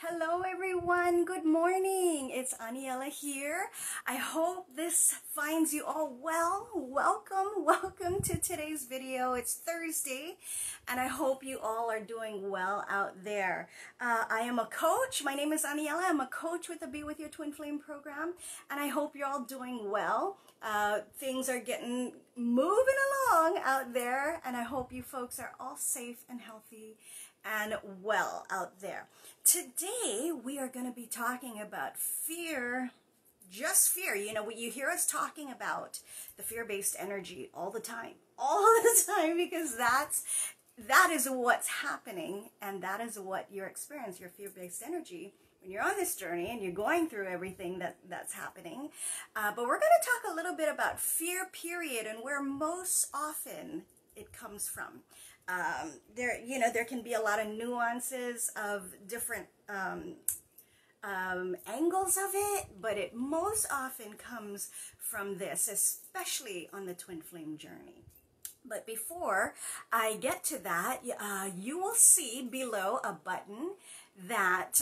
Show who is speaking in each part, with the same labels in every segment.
Speaker 1: Hello everyone, good morning. It's Aniela here. I hope this finds you all well. Welcome to today's video. It's Thursday and I hope you all are doing well out there. I am a coach. My name is Aniela. I'm a coach with the Be With Your Twin Flame program and I hope you're all doing well. Things are moving along out there and I hope you folks are all safe and healthy and well out there. Today we are going to be talking about fear, just fear. You know, you hear us talking about the fear-based energy all the time, because that is what's happening and that is what you're experiencing, your fear-based energy when you're on this journey and you're going through everything that's happening. But we're going to talk a little bit about fear, period, and where most often it comes from. There can be a lot of nuances of different angles of it, but it most often comes from this, especially on the twin flame journey. But before I get to that, you will see below a button that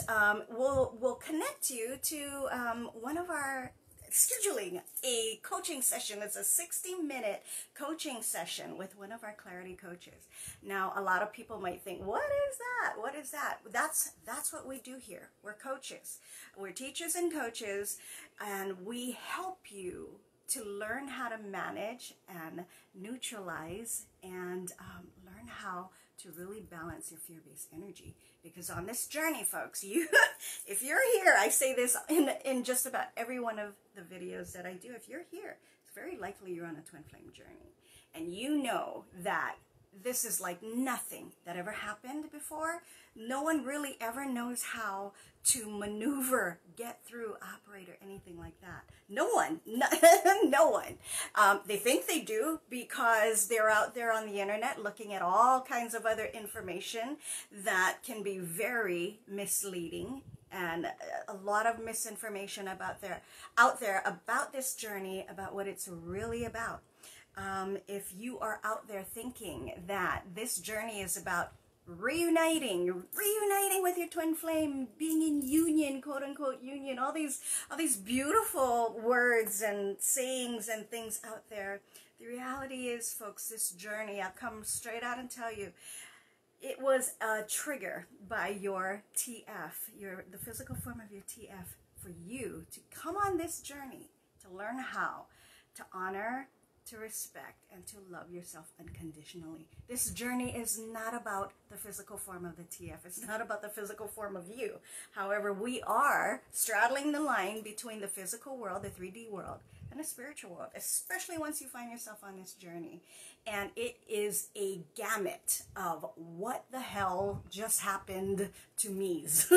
Speaker 1: will connect you to one of our scheduling a coaching session. It's a 60-minute coaching session with one of our clarity coaches. Now, a lot of people might think, what is that? What is that? That's what we do here. We're coaches. We're teachers and coaches, and we help you to learn how to manage and neutralize and learn how to really balance your fear-based energy. Because on this journey, folks, if you're here, I say this in just about every one of the videos that I do, if you're here, it's very likely you're on a twin flame journey. And you know that this is like nothing that ever happened before. No one really ever knows how to maneuver, get through, operate, or anything like that. No one. No one. They think they do because they're out there on the internet looking at all kinds of other information that can be very misleading and a lot of misinformation out there about this journey, about what it's really about. If you are out there thinking that this journey is about reuniting with your twin flame, being in union, quote unquote union, all these beautiful words and sayings and things out there, the reality is, folks, this journey, I'll come straight out and tell you, it was a trigger by your TF, the physical form of your TF, for you to come on this journey, to learn how to honor, to respect, and to love yourself unconditionally. This journey is not about the physical form of the TF. It's not about the physical form of you. However, we are straddling the line between the physical world, the 3D world, and the spiritual world, especially once you find yourself on this journey. And it is a gamut of what the hell just happened to me's.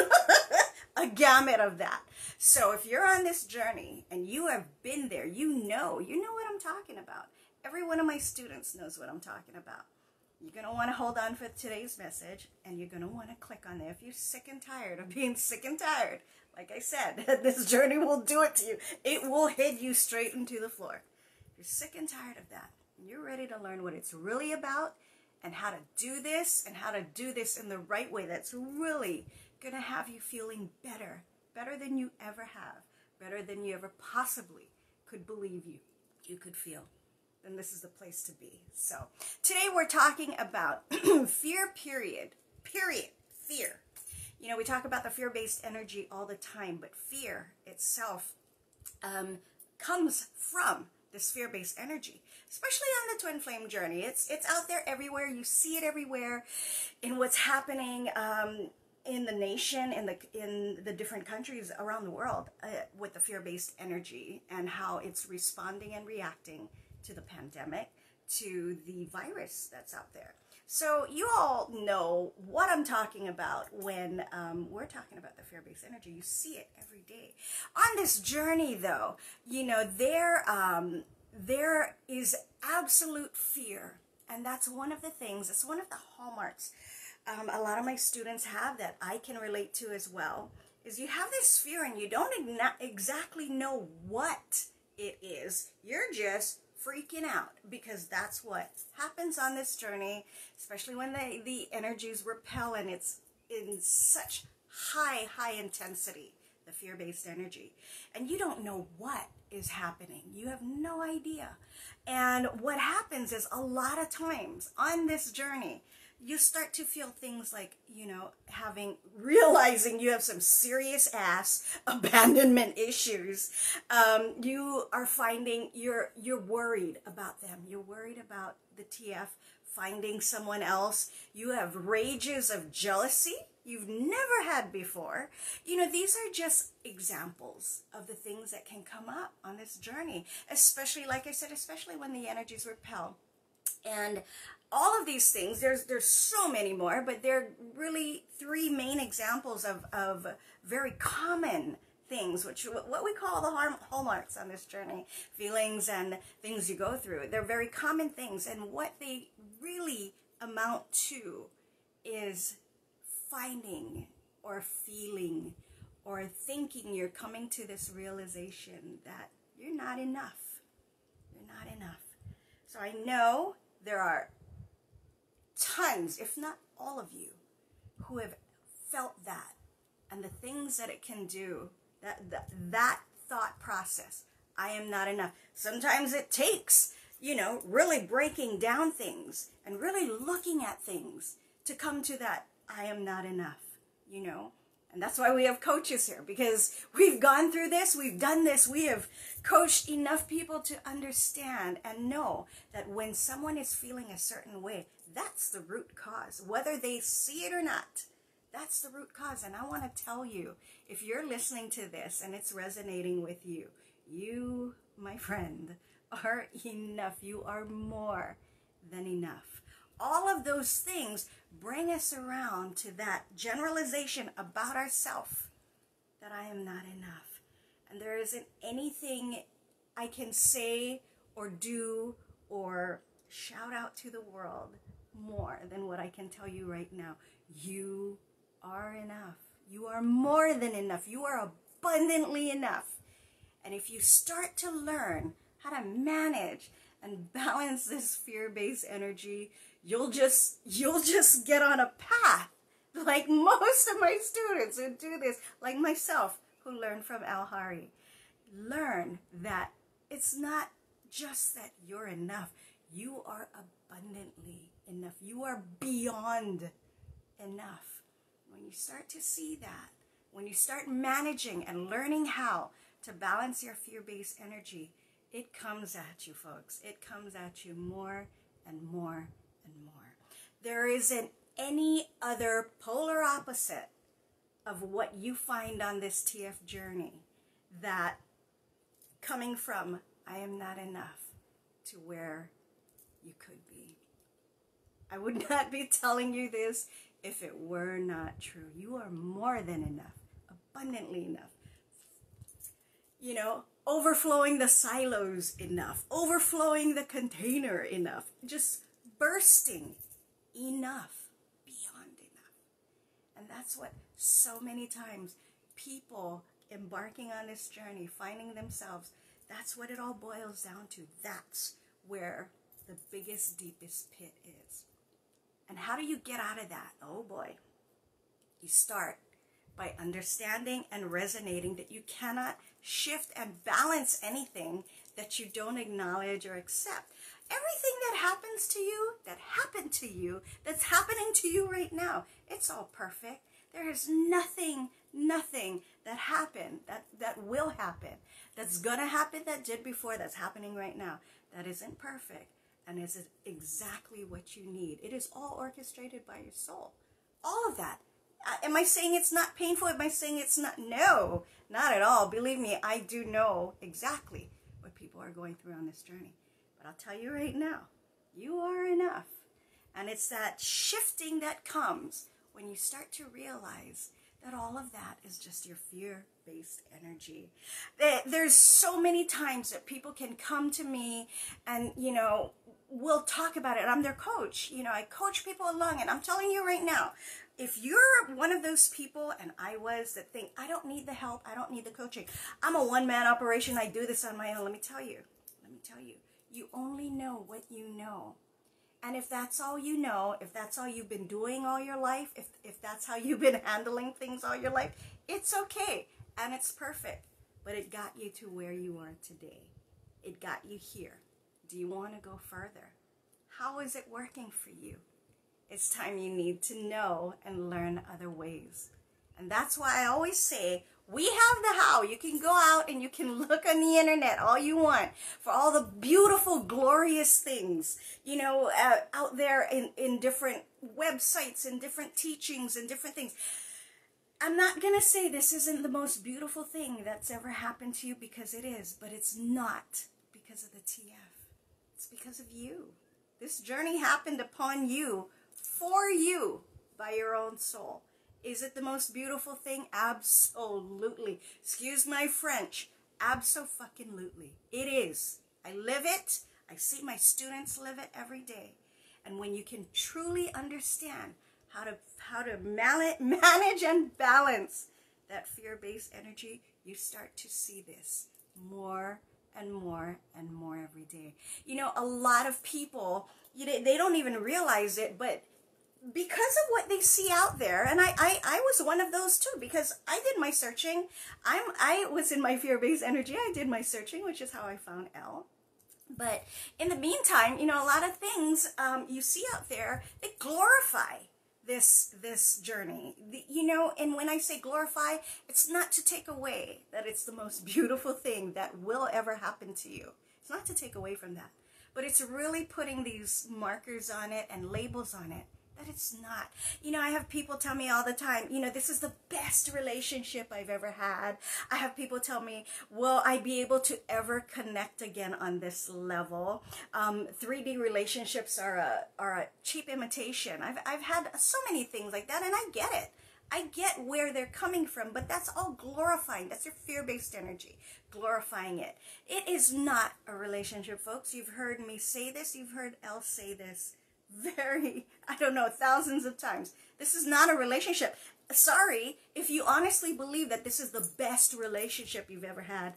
Speaker 1: A gamut of that. So if you're on this journey and you have been there, you know what I'm talking about. Every one of my students knows what I'm talking about. You're going to want to hold on for today's message and you're going to want to click on there. If you're sick and tired of being sick and tired, like I said, this journey will do it to you. It will hit you straight into the floor. If you're sick and tired of that, and you're ready to learn what it's really about and how to do this in the right way that's really going to have you feeling better than you ever have, better than you ever possibly could believe you could feel, then this is the place to be. So today we're talking about fear, period, fear. You know, we talk about the fear-based energy all the time, but fear itself comes from this fear-based energy, especially on the twin flame journey. It's out there everywhere. You see it everywhere in what's happening in the nation, in the different countries around the world with the fear-based energy and how it's responding and reacting to the pandemic, to the virus that's out there. So you all know what I'm talking about when we're talking about the fear-based energy. You see it every day. On this journey, though, you know, there is absolute fear, and that's one of the things, it's one of the hallmarks a lot of my students have that I can relate to as well, is you have this fear and you don't exactly know what it is. You're just freaking out because that's what happens on this journey, especially when the energies repel and it's in such high intensity, the fear-based energy. And you don't know what is happening. You have no idea. And what happens is a lot of times on this journey, you start to feel things like, realizing you have some serious ass abandonment issues. You are finding you're worried about them. You're worried about the TF finding someone else. You have rages of jealousy you've never had before. These are just examples of the things that can come up on this journey, especially, like I said, especially when the energies repel. And all of these things, there's so many more, but they're really three main examples of very common things, which what we call the hallmarks on this journey, feelings and things you go through. They're very common things, and what they really amount to is finding or feeling or thinking you're coming to this realization that you're not enough. You're not enough. So I know there are tons, if not all of you, who have felt that, and the things that it can do, that thought process, I am not enough. Sometimes it takes, really breaking down things and really looking at things to come to that I am not enough, And that's why we have coaches here, because we've gone through this, we've done this, we have coached enough people to understand and know that when someone is feeling a certain way, that's the root cause. Whether they see it or not, that's the root cause. And I want to tell you, if you're listening to this and it's resonating with you, you, my friend, are enough. You are more than enough. All of those things bring us around to that generalization about ourselves, that I am not enough. And there isn't anything I can say or do or shout out to the world more than what I can tell you right now. You are enough. You are more than enough. You are abundantly enough. And if you start to learn how to manage and balance this fear-based energy, you'll just get on a path, like most of my students who do this, like myself, who learn from Al Hari. Learn that it's not just that you're enough. You are abundantly enough. You are beyond enough. When you start to see that, when you start managing and learning how to balance your fear-based energy, it comes at you, folks. It comes at you more and more and more. There isn't any other polar opposite of what you find on this TF journey, that coming from I am not enough to where you could be. I would not be telling you this if it were not true. You are more than enough, abundantly enough. Overflowing the silos enough, overflowing the container enough, just bursting enough, beyond enough. And that's what so many times people embarking on this journey, finding themselves, that's what it all boils down to. That's where the biggest, deepest pit is. And how do you get out of that? Oh boy. You start by understanding and resonating that you cannot shift and balance anything that you don't acknowledge or accept. Everything that happens to you, that happened to you, that's happening to you right now, it's all perfect. There is nothing that happened, that will happen, that's gonna happen, that did before, that's happening right now, that isn't perfect and is exactly what you need. It is all orchestrated by your soul. All of that. Am I saying it's not painful? Am I saying it's not? No, not at all. Believe me, I do know exactly what people are going through on this journey. But I'll tell you right now, you are enough. And it's that shifting that comes when you start to realize that all of that is just your fear-based energy. There's so many times that people can come to me and, we'll talk about it. I'm their coach. I coach people along, and I'm telling you right now, if you're one of those people, and I was, that think, I don't need the help, I don't need the coaching, I'm a one-man operation, I do this on my own, let me tell you, you only know what you know. And if that's all you know, if that's all you've been doing all your life, if that's how you've been handling things all your life, it's okay and it's perfect. But it got you to where you are today. It got you here. Do you want to go further? How is it working for you? It's time you need to know and learn other ways. And that's why I always say, we have the how. You can go out and you can look on the internet all you want for all the beautiful, glorious things, you know, out there in different websites and different teachings and different things. I'm not going to say this isn't the most beautiful thing that's ever happened to you, because it is, but it's not because of the TF. It's because of you. This journey happened upon you, for you, by your own soul. Is it the most beautiful thing? Absolutely. Excuse my French. Abso-fucking-lutely. It is. I live it. I see my students live it every day. And when you can truly understand how to manage and balance that fear-based energy, you start to see this more and more and more every day. You know, a lot of people, you know, they don't even realize it, but because of what they see out there, and I was one of those too, because I did my searching. I was in my fear-based energy. I did my searching, which is how I found Elle. But in the meantime, you know, a lot of things you see out there, they glorify this journey, you know. And when I say glorify, it's not to take away that it's the most beautiful thing that will ever happen to you. It's not to take away from that, but it's really putting these markers on it and labels on it that it's not. You know, I have people tell me all the time, you know, this is the best relationship I've ever had. I have people tell me, will I be able to ever connect again on this level? 3D relationships are a cheap imitation. I've had so many things like that, and I get it. I get where they're coming from, but that's all glorifying. That's your fear-based energy, glorifying it. It is not a relationship, folks. You've heard me say this. You've heard Elle say this I don't know, thousands of times. This is not a relationship. Sorry, if you honestly believe that this is the best relationship you've ever had,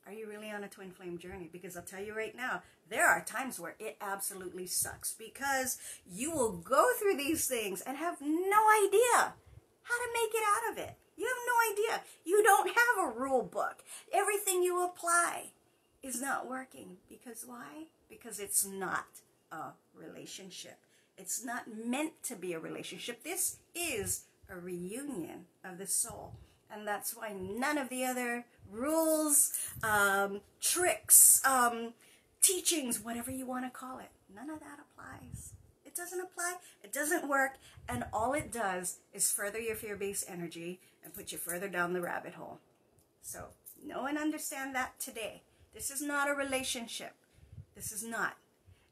Speaker 1: are you really on a twin flame journey? Because I'll tell you right now, there are times where it absolutely sucks, because you will go through these things and have no idea how to make it out of it. You have no idea. You don't have a rule book. Everything you apply is not working. Because why? Because it's not a relationship. It's not meant to be a relationship. This is a reunion of the soul. And that's why none of the other rules, tricks, teachings, whatever you want to call it, none of that applies. It doesn't apply. It doesn't work. And all it does is further your fear-based energy and put you further down the rabbit hole. So know and understand that today. This is not a relationship. This is not.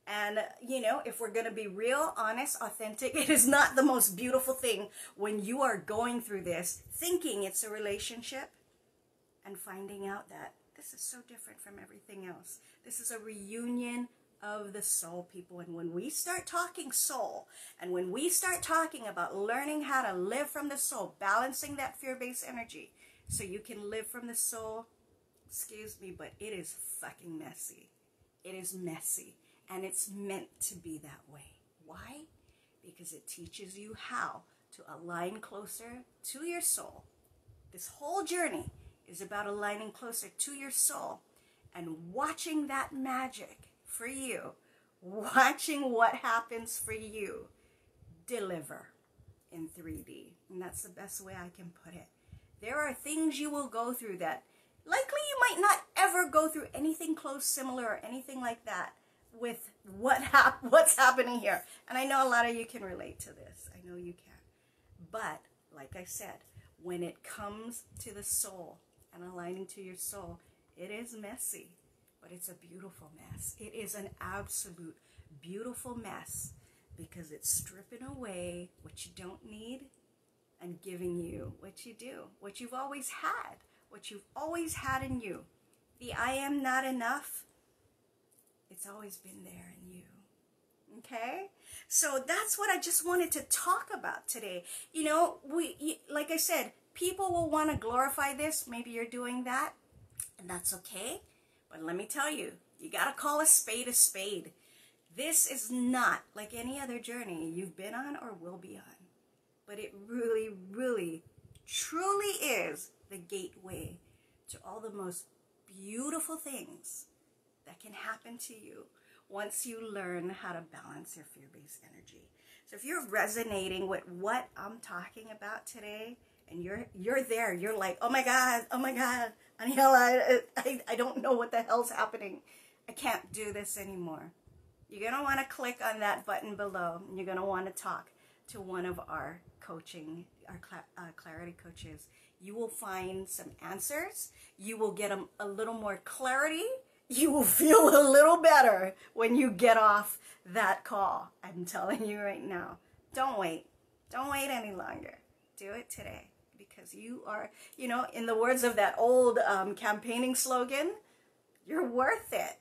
Speaker 1: And, you know, if we're going to be real, honest, authentic, it is not the most beautiful thing when you are going through this, thinking it's a relationship, and finding out that this is so different from everything else. This is a reunion of the soul, people. And when we start talking soul, and when we start talking about learning how to live from the soul, balancing that fear-based energy so you can live from the soul, excuse me, but it is fucking messy. It is messy. And it's meant to be that way. Why? Because it teaches you how to align closer to your soul. This whole journey is about aligning closer to your soul and watching that magic for you, watching what happens for you deliver in 3D. And that's the best way I can put it. There are things you will go through that likely you might not ever go through anything close, similar, or anything like that with what's happening here. And I know a lot of you can relate to this. I know you can. But, like I said, when it comes to the soul and aligning to your soul, it is messy, but it's a beautiful mess. It is an absolute beautiful mess, because it's stripping away what you don't need and giving you what you do, what you've always had in you. The I am not enough, it's always been there in you. Okay? So that's what I just wanted to talk about today. You know, like I said, people will want to glorify this. Maybe you're doing that, and that's okay. But let me tell you, you got to call a spade a spade. This is not like any other journey you've been on or will be on, but it really, really, truly is the gateway to all the most beautiful things that can happen to you once you learn how to balance your fear-based energy. So if you're resonating with what I'm talking about today, and you're there, you're like, oh my God, Aniela, I don't know what the hell's happening. I can't do this anymore. You're going to want to click on that button below, and you're going to want to talk to one of our clarity coaches. You will find some answers. You will get a little more clarity. You will feel a little better when you get off that call. I'm telling you right now. Don't wait. Don't wait any longer. Do it today, because you are, you know, in the words of that old campaigning slogan, you're worth it.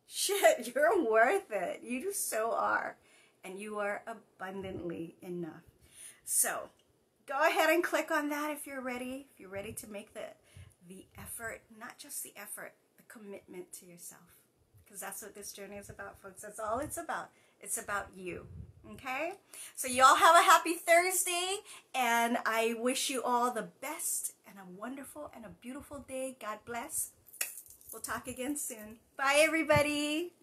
Speaker 1: Shit, you're worth it. You just so are. And you are abundantly enough. So go ahead and click on that if you're ready. If you're ready to make the effort, not just the effort, the commitment to yourself. Because that's what this journey is about, folks. That's all it's about. It's about you. Okay? So y'all have a happy Thursday. And I wish you all the best and a wonderful and a beautiful day. God bless. We'll talk again soon. Bye, everybody.